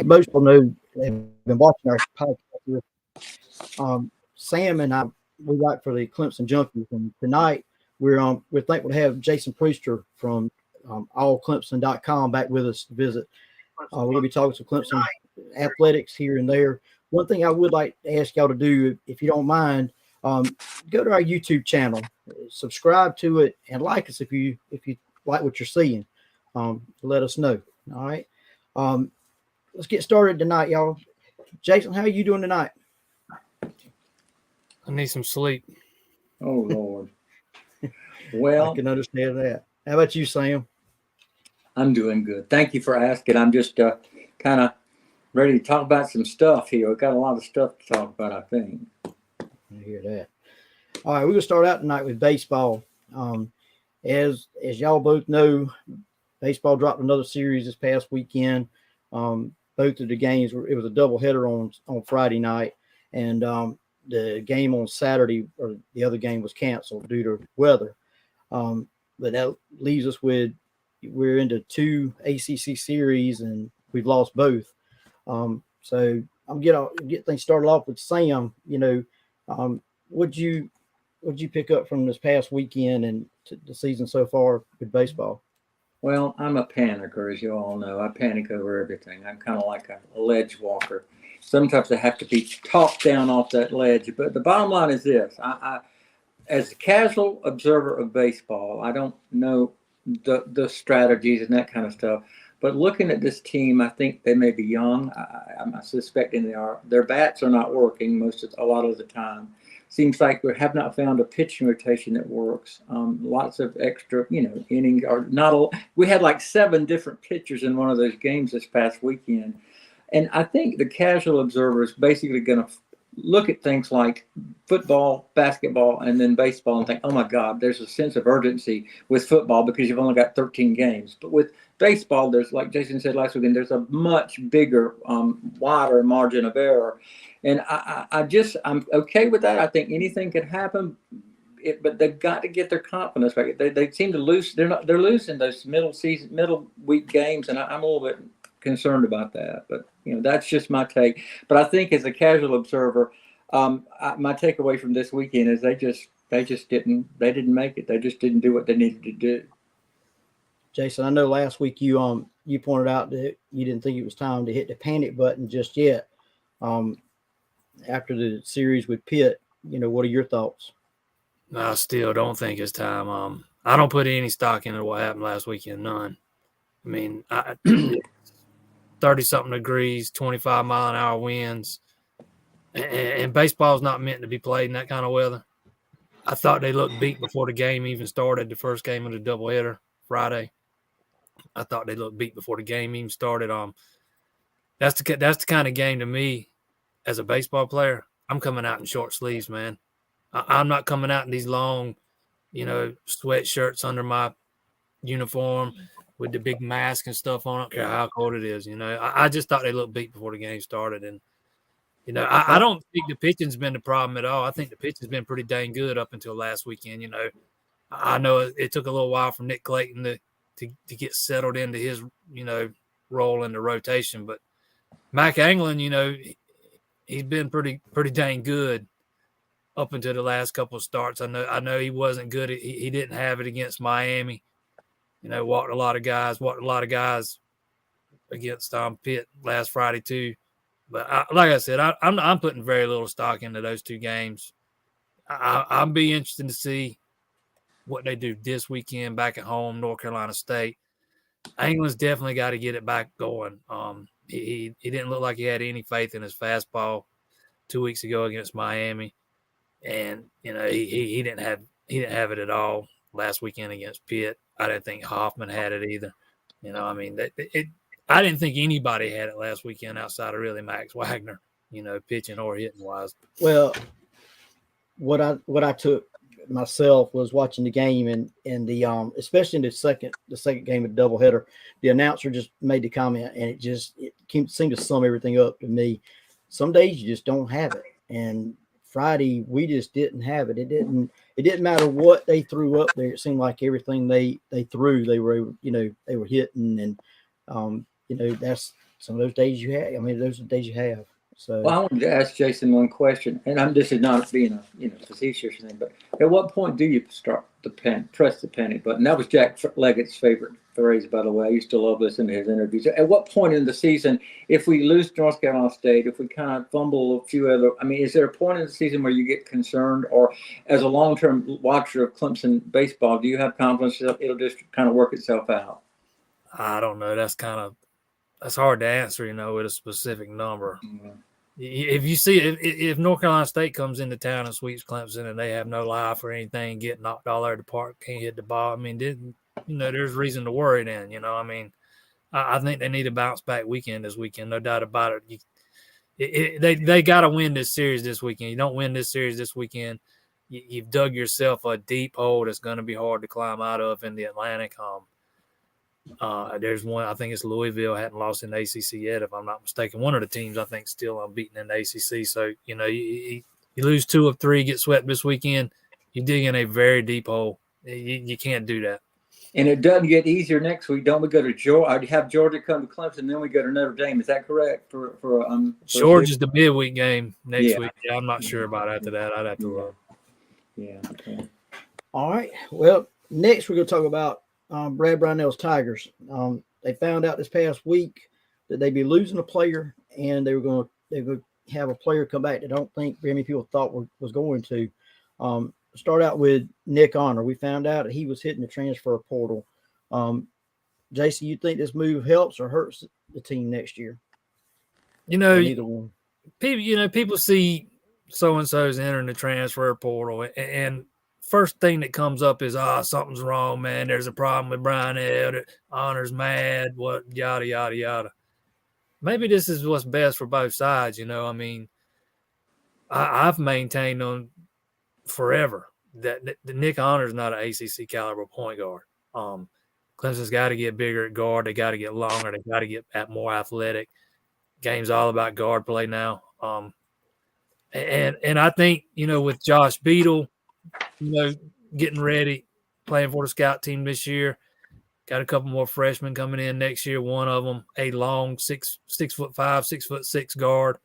most people know, they've been watching our podcast with Sam and I. We write for the Clemson Junkies, and tonight we're thankful to have Jason Priester from allclemson.com back with us to visit. We're going to be talking some Clemson athletics here and there. One thing I would like to ask y'all to do, if you don't mind, go to our YouTube channel, subscribe to it, and like us if you like what you're seeing. Let us know. All right. Let's get started tonight, y'all. Jason, how are you doing tonight? I need some sleep. Oh, Lord. Well, I can understand that. How about you, Sam? I'm doing good. Thank you for asking. I'm just kind of ready to talk about some stuff here. We've got a lot of stuff to talk about, I think. I hear that. All right, we're going to start out tonight with baseball. As y'all both know, baseball dropped another series this past weekend. Both of the games it was a doubleheader on Friday night, and the game on Saturday, or the other game, was canceled due to weather. But that leaves us with, we're into 2 ACC series, and we've lost both. So I'm get things started off with Sam. What'd you pick up from this past weekend and the season so far with baseball? Well, I'm a panicker, as you all know. I panic over everything. I'm kind of like a ledge walker. Sometimes I have to be talked down off that ledge. But the bottom line is this. I as a casual observer of baseball, I don't know the strategies and that kind of stuff. But looking at this team, I think they may be young. I'm suspecting they are. Their bats are not working a lot of the time. Seems like we have not found a pitching rotation that works. Lots of extra, innings are not. We had like 7 different pitchers in one of those games this past weekend, and I think the casual observer is basically going to look at things like football, basketball, and then baseball and think, oh my God, there's a sense of urgency with football because you've only got 13 games. But with baseball, there's, like Jason said last weekend, there's a much bigger, wider margin of error. And I'm okay with that. I think anything could happen, but they've got to get their confidence back. They seem to lose. They're losing those middle week games, and I'm a little bit concerned about that. But that's just my take. But I think as a casual observer, my takeaway from this weekend is they just didn't make it. They just didn't do what they needed to do. Jason, I know last week you pointed out that you didn't think it was time to hit the panic button just yet. After the series with Pitt, what are your thoughts? I still don't think it's time. I don't put any stock into what happened last weekend. None. I mean, 30-something degrees, 25-mile-an-hour winds, and baseball's not meant to be played in that kind of weather. I thought they looked beat before the game even started, the first game of the doubleheader Friday. I thought they looked beat before the game even started. That's the kind of game to me as a baseball player. I'm coming out in short sleeves, man. I'm not coming out in these long, sweatshirts under my uniform with the big mask and stuff on. I don't care how cold it is. I just thought they looked beat before the game started. And, I don't think the pitching's been the problem at all. I think the pitching's been pretty dang good up until last weekend. I know it took a little while for Nick Clayton to get settled into his, role in the rotation. But Mac Anglin, he's been pretty dang good up until the last couple of starts. I know he wasn't good. He didn't have it against Miami. Walked a lot of guys against Pitt last Friday too. But like I said, I'm putting very little stock into those 2 games. I'll be interested to see what they do this weekend back at home, North Carolina State. England's definitely got to get it back going. He didn't look like he had any faith in his fastball 2 weeks ago against Miami, and he didn't have it at all last weekend against Pitt. I didn't think Hoffman had it either. I didn't think anybody had it last weekend outside of really Max Wagner, pitching or hitting wise. Well, what I took myself was watching the game and the especially in the second game of the doubleheader, the announcer just made the comment, and it seemed to sum everything up to me. Some days you just don't have it, and Friday we just didn't have it. It didn't matter what they threw up there. It seemed like everything they threw, they were hitting, and that's some of those days you have. I mean, those are the days you have. So, Well, I wanted to ask Jason one question, and this is not being a facetious thing, but at what point do you start press the panic button? That was Jack Leggett's favorite phrase, by the way. I used to love listening to his interviews. At what point in the season, if we lose North Carolina State, if we kind of fumble a few other, I mean, is there a point in the season where you get concerned, or as a long-term watcher of Clemson baseball, do you have confidence that it'll just kind of work itself out? I don't know. That's hard to answer, with a specific number. Mm-hmm. If you see if North Carolina State comes into town and sweeps Clemson and they have no life or anything, get knocked all over the park, can't hit the ball, I mean, there's reason to worry then, I mean, I think they need a bounce back weekend this weekend, no doubt about it. They got to win this series this weekend. You don't win this series this weekend, you've dug yourself a deep hole that's going to be hard to climb out of in the Atlantic. There's one, I think it's Louisville, hadn't lost in the ACC yet, if I'm not mistaken. One of the teams I think still unbeaten in the ACC. So, you lose 2 of 3, get swept this weekend, you dig in a very deep hole. You can't do that. And it doesn't get easier next week. Don't we go to Georgia? I'd have Georgia come to Clemson, then we go to Notre Dame. Is that correct? Georgia's the midweek game next week. Yeah, I'm not sure about after that. I'd have to look. Yeah. Okay. All right. Well, next we're going to talk about Brad Brownell's Tigers. They found out this past week that they'd be losing a player, and they were going to have a player come back that I don't think very many people thought was going to. Start out with Nick Honor. We found out that he was hitting the transfer portal. Jason, you think this move helps or hurts the team next year? Either one. People see so-and-so's entering the transfer portal, and first thing that comes up is, something's wrong, man. There's a problem with Brownell. Honor's mad, what, yada, yada, yada. Maybe this is what's best for both sides, I mean, I've maintained on forever that Nick Honor's not an ACC caliber point guard. Clemson's got to get bigger at guard. They got to get longer. They got to get more athletic. Game's all about guard play now. And I think, with Josh Beadle, getting ready, playing for the scout team this year, got a couple more freshmen coming in next year. One of them, a long 6'5", 6'6" guard.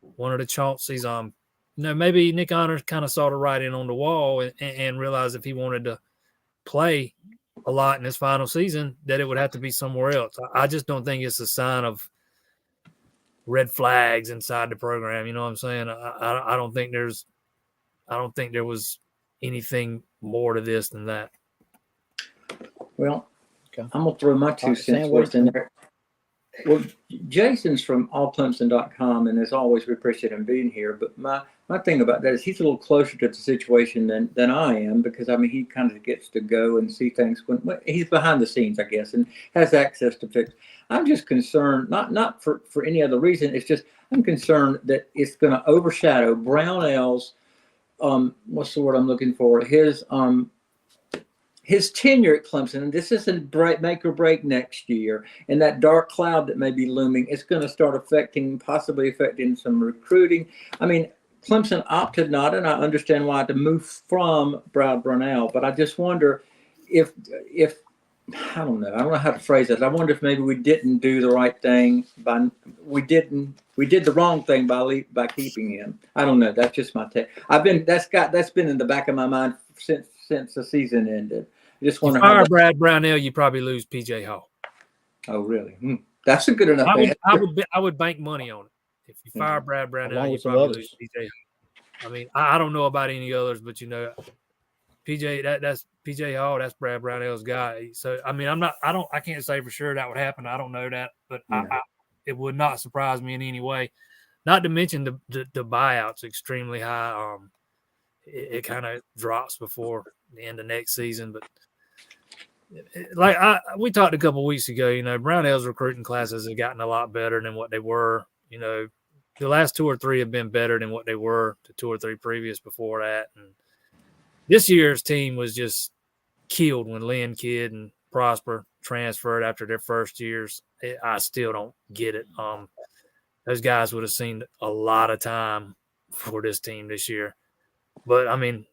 One of the Chaunceys, maybe Nick Honor kind of saw the writing on the wall and realized if he wanted to play a lot in his final season, that it would have to be somewhere else. I just don't think it's a sign of red flags inside the program. You know what I'm saying? I don't think there was anything more to this than that. Well, okay. I'm going to throw my 2 cents worth in there. Well, Jason's from allclemson.com, and as always, we appreciate him being here. But my thing about that is he's a little closer to the situation than I am, because, I mean, he kind of gets to go and see things when he's behind the scenes, I guess, and has access to fix. I'm just concerned, not for any other reason. It's just I'm concerned that it's going to overshadow Brownell's, what's the word I'm looking for? His tenure at Clemson, and this isn't make or break next year, and that dark cloud that may be looming, it's going to start possibly affecting some recruiting. I mean, Clemson opted not, and I understand why, to move from Brad Brownell, but I just wonder if I don't know how to phrase it. I wonder if maybe we didn't do the right thing we did the wrong thing by keeping him. I don't know. That's just my take. That's been in the back of my mind since the season ended. I just wonder how Brad Brownell, you probably lose PJ Hall. Oh, really? That's a good enough. I would bank money on it. If you fire Brad Brownell, you probably lose PJ Hall. I mean, I don't know about any others, but PJ, that's PJ Hall, that's Brad Brownell's guy. So I mean, I can't say for sure that would happen. I don't know that, but it would not surprise me in any way. Not to mention the buyout's extremely high. It kind of drops before the end of next season, but we talked a couple of weeks ago, Brownell's recruiting classes have gotten a lot better than what they were. The last 2 or 3 have been better than what they were the 2 or 3 previous before that. And this year's team was just killed when Lynn Kidd and Prosper transferred after their first years. I still don't get it. Those guys would have seen a lot of time for this team this year. But, I mean,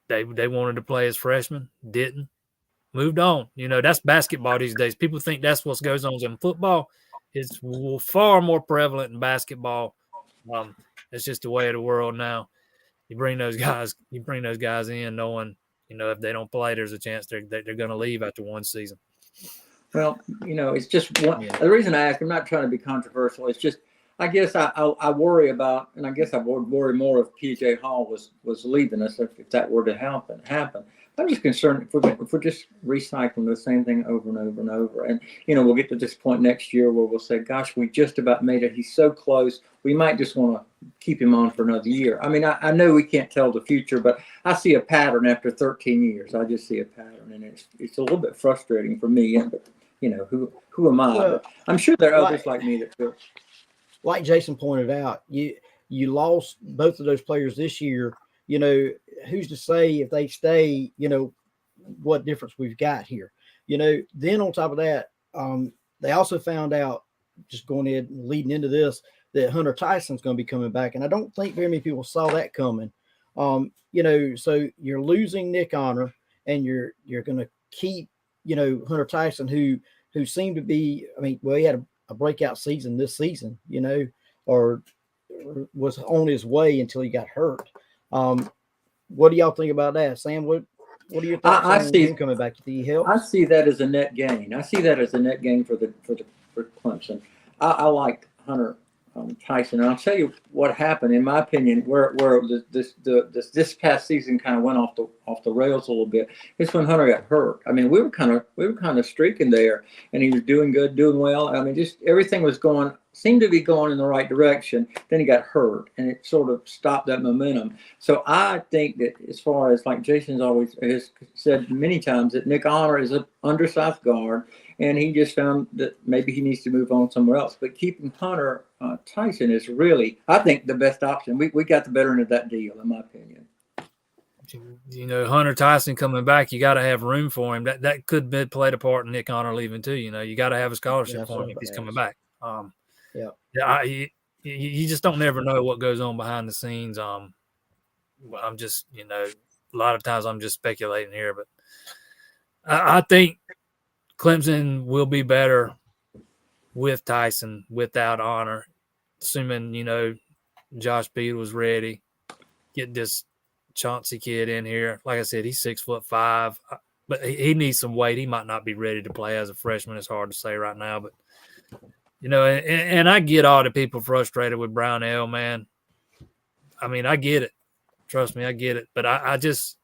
they wanted to play as freshmen, didn't. Moved on. That's basketball these days. People think that's what goes on in football. it's far more prevalent in basketball. It's just the way of the world now. You bring those guys in knowing, if they don't play, there's a chance they're going to leave after one season. Well, it's just one. Yeah. The reason I ask, I'm not trying to be controversial. It's just, I guess I worry about, and I guess I would worry more if PJ Hall was leaving us if that were to happen. I'm just concerned if we're just recycling the same thing over and over and over. And, we'll get to this point next year where we'll say, gosh, we just about made it. He's so close. We might just want to keep him on for another year. I mean, I know we can't tell the future, but I see a pattern after 13 years. I just see a pattern, and it's a little bit frustrating for me. And, who am I? Well, I'm sure there are others like me that feel. Like Jason pointed out, you lost both of those players this year. Who's to say if they stay, what difference we've got here? Then on top of that, they also found out, just going ahead and leading into this, that Hunter Tyson's going to be coming back. And I don't think very many people saw that coming. So you're losing Nick Honor, and you're going to keep, Hunter Tyson, who seemed to be, he had a breakout season this season, or was on his way until he got hurt. What do y'all think about that, Sam? What are your thoughts on him coming back? Do you help? I see that as a net gain. I see that as a net gain for Clemson. I liked Hunter Tyson, and I'll tell you what happened. In my opinion, where this past season kind of went off the rails a little bit, is when Hunter got hurt. We were kind of streaking there, and he was doing good, doing well. Just everything seemed to be going in the right direction. Then he got hurt, and it sort of stopped that momentum. So I think that, as far as, like Jason's always has said many times, that Nick Honor is an undersized guard, and he just found that maybe he needs to move on somewhere else. But keeping Hunter Tyson is really, I think, the best option. We got the better end of that deal, in my opinion. Hunter Tyson coming back, you got to have room for him. That could be played a part in Nick Honor leaving too. You got to have a scholarship for him if he's coming back. You just don't never know what goes on behind the scenes. I'm just, a lot of times I'm just speculating here, but I think Clemson will be better with Tyson, without Honor, assuming, Josh Beal was ready. Get this Chauncey kid in here. Like I said, he's 6'5", but he needs some weight. He might not be ready to play as a freshman. It's hard to say right now, but and I get all the people frustrated with Brownell, man. I get it. Trust me, I get it. But I just,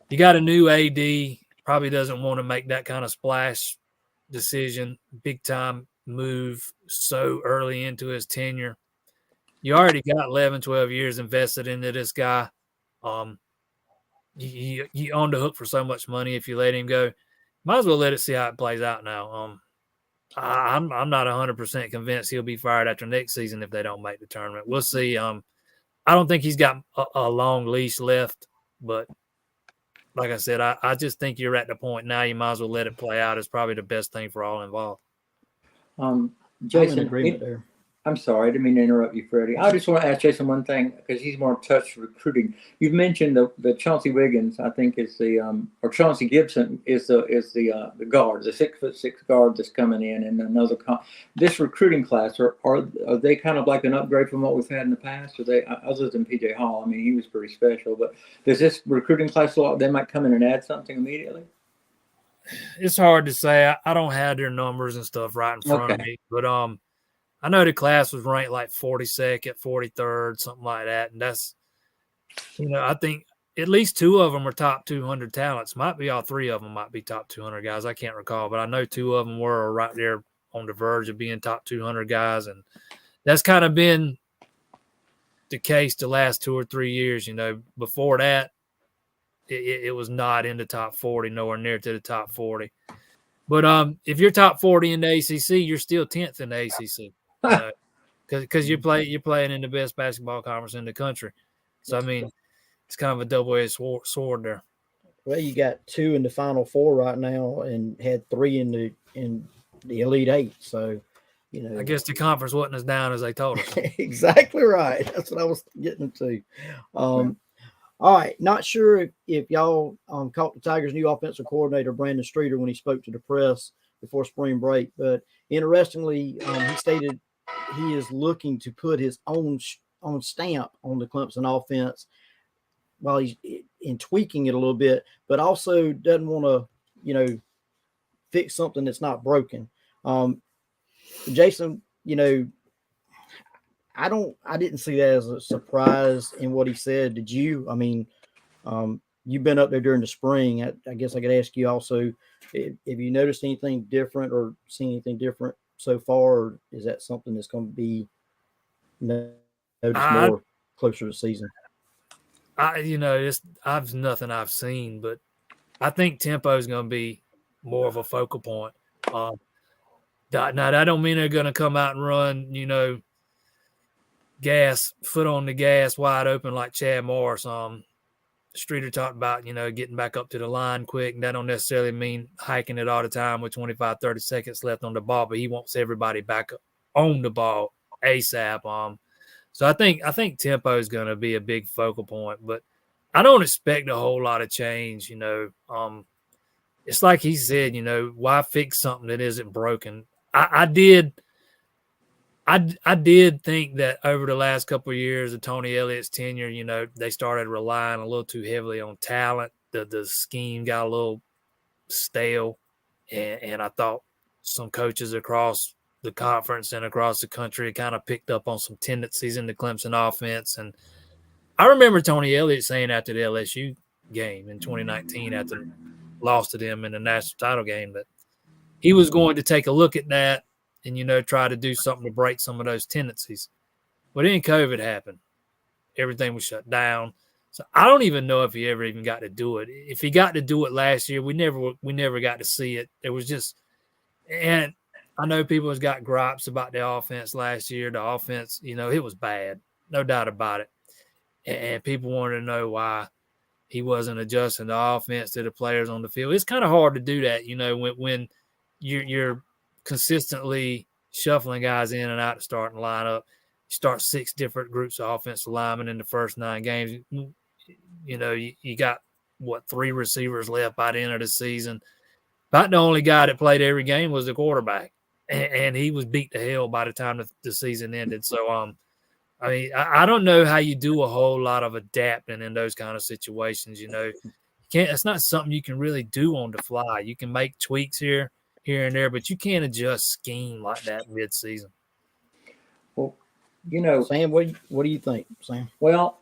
you got a new AD, probably doesn't want to make that kind of splash decision, big time move so early into his tenure. You already got 11, 12 years invested into this guy. You on the hook for so much money if you let him go. Might as well let it see how it plays out now. I'm not 100% convinced he'll be fired after next season if they don't make the tournament. We'll see. I don't think he's got a long leash left, but like I said, I just think you're at the point now you might as well let it play out. It's probably the best thing for all involved. Jason, I'm in agreement there. I'm sorry, I didn't mean to interrupt you, Freddie. I just want to ask Jason one thing, because he's more in touch with recruiting. You've mentioned the Chauncey Wiggins, I think, is the or Chauncey Gibson is the guard, the 6'6" guard that's coming in, and another. This recruiting class, are they kind of like an upgrade from what we've had in the past? Or they, other than PJ Hall? He was pretty special, but does this recruiting class look like they might come in and add something immediately? It's hard to say. I don't have their numbers and stuff right in front of me, but I know the class was ranked like 42nd, 43rd, something like that. And that's, I think at least two of them are top 200 talents. Might be all three of them might be top 200 guys. I can't recall, but I know two of them were right there on the verge of being top 200 guys. And that's kind of been the case the last 2 or 3 years. Before that, it was not in the top 40, nowhere near to the top 40. But if you're top 40 in the ACC, you're still 10th in the ACC. Because you're playing in the best basketball conference in the country. So, it's kind of a double-edged sword there. Well, you got 2 in the Final Four right now and had 3 in the Elite Eight. So, I guess the conference wasn't as down as they told us. Exactly right. That's what I was getting to. All right. Not sure if y'all caught the Tigers' new offensive coordinator, Brandon Streeter, when he spoke to the press before spring break, but Interestingly, he stated he is looking to put his own stamp on the Clemson offense while he's in tweaking it a little bit, but also doesn't want to, fix something that's not broken. Jason, I didn't see that as a surprise in what he said. Did you? I mean, you've been up there during the spring. I guess I could ask you also, have you noticed anything different or seen anything different so far? Or is that something that's going to be noticed more closer to the season? I've nothing I've seen, but I think tempo is going to be more of a focal point. Now that don't mean they're going to come out and run, foot on the gas, wide open like Chad Morris. Streeter talked about, getting back up to the line quick, and that don't necessarily mean hiking it all the time with 25, 30 seconds left on the ball, but he wants everybody back up on the ball ASAP. So I think tempo is going to be a big focal point, but I don't expect a whole lot of change. It's like he said, why fix something that isn't broken? I did think that over the last couple of years of Tony Elliott's tenure, they started relying a little too heavily on talent. The scheme got a little stale, and I thought some coaches across the conference and across the country kind of picked up on some tendencies in the Clemson offense. And I remember Tony Elliott saying after the LSU game in 2019, after lost to them in the national title game, that he was going to take a look at that and, try to do something to break some of those tendencies. But then COVID happened. Everything was shut down. So I don't even know if he ever even got to do it. If he got to do it last year, we never got to see it. It was just – and I know people has got gripes about the offense last year. The offense, it was bad. No doubt about it. And people wanted to know why he wasn't adjusting the offense to the players on the field. It's kind of hard to do that, when you're consistently shuffling guys in and out the starting lineup. You start 6 different groups of offensive linemen in the first 9 games. You got, 3 receivers left by the end of the season. About the only guy that played every game was the quarterback, and he was beat to hell by the time the season ended. So, I don't know how you do a whole lot of adapting in those kind of situations. It's not something you can really do on the fly. You can make tweaks here and there, but you can't adjust scheme like that mid-season. Well, Sam, what do you think, Sam? Well,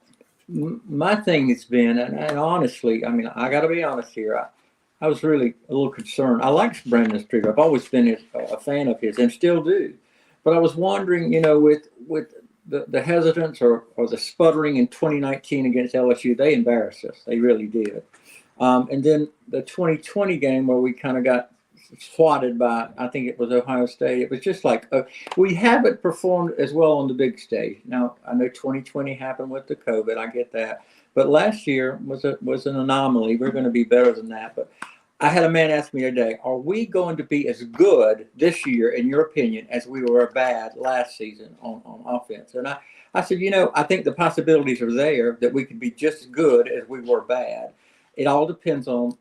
my thing has been, and honestly, I got to be honest here. I was really a little concerned. I like Brandon Streeter. I've always been a fan of his and still do. But I was wondering, with the hesitance or the sputtering in 2019 against LSU, they embarrassed us. They really did. And then the 2020 game where we kind of got swatted by, I think it was Ohio State. It was just like, we haven't performed as well on the big stage. Now, I know 2020 happened with the COVID. I get that. But last year was an anomaly. We're going to be better than that. But I had a man ask me today, are we going to be as good this year, in your opinion, as we were bad last season on offense? And I said, I think the possibilities are there that we could be just as good as we were bad. It all depends on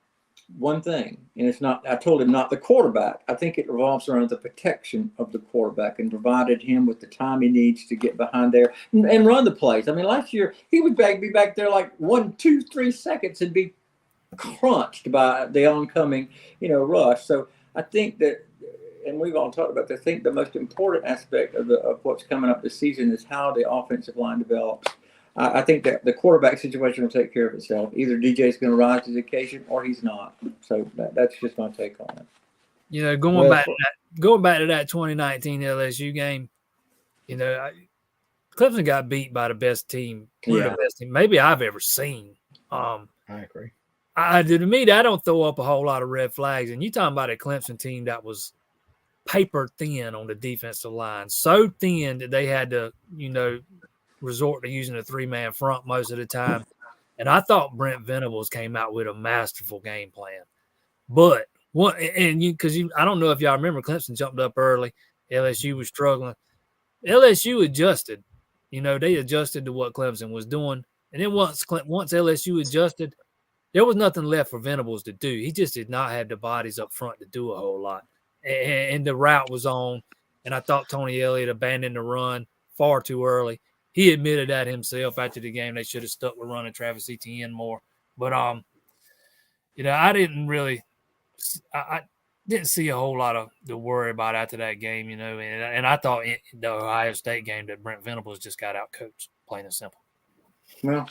one thing, and it's not, I told him, not the quarterback. I think it revolves around the protection of the quarterback and provided him with the time he needs to get behind there and run the plays. Last year he would be back there like 1, 2, 3 seconds and be crunched by the oncoming, rush. So I think that, and we've all talked about this, I think the most important aspect of what's coming up this season is how the offensive line develops. I think that the quarterback situation will take care of itself. Either DJ's going to rise to the occasion or he's not. So that's just my take on it. Going back to that 2019 LSU game, Clemson got beat by the best team, the best team maybe I've ever seen. I agree. To me, that don't throw up a whole lot of red flags. And you talking about a Clemson team that was paper thin on the defensive line, so thin that they had to, resort to using a 3-man front most of the time. And I thought Brent Venables came out with a masterful game plan. But I don't know if y'all remember, Clemson jumped up early. LSU was struggling. LSU adjusted. They adjusted to what Clemson was doing. And then once LSU adjusted, there was nothing left for Venables to do. He just did not have the bodies up front to do a whole lot. and the route was on, and I thought Tony Elliott abandoned the run far too early. He admitted that himself after the game. They should have stuck with running Travis Etienne more. But I didn't really, I didn't see a whole lot of to worry about after that game, and I thought the Ohio State game that Brent Venables just got out coached, plain and simple. Well,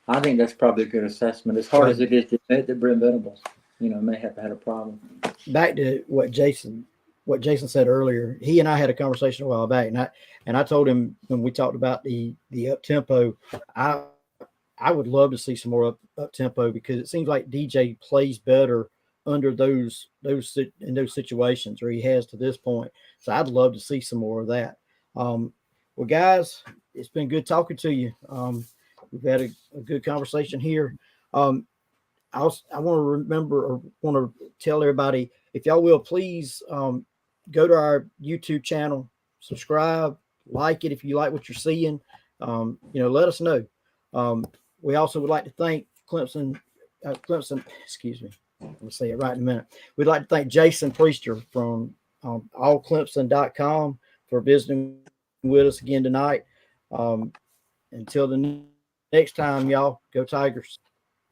I think that's probably a good assessment. As hard as it is to admit that Brent Venables, may have had a problem. Back to what Jason said earlier. He and I had a conversation a while back, and I told him when we talked about the up tempo, I would love to see some more up tempo because it seems like DJ plays better under those situations, or he has to this point. So I'd love to see some more of that. Well, guys, it's been good talking to you. We've had a good conversation here. I want to tell everybody, if y'all will, please go to our YouTube channel, subscribe, like it if you like what you're seeing. Let us know. We also would like to thank Clemson. Excuse me. I'll say it right in a minute. We'd like to thank Jason Priester from allclemson.com for visiting with us again tonight. Until the next time, y'all, go Tigers.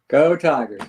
Go Tigers.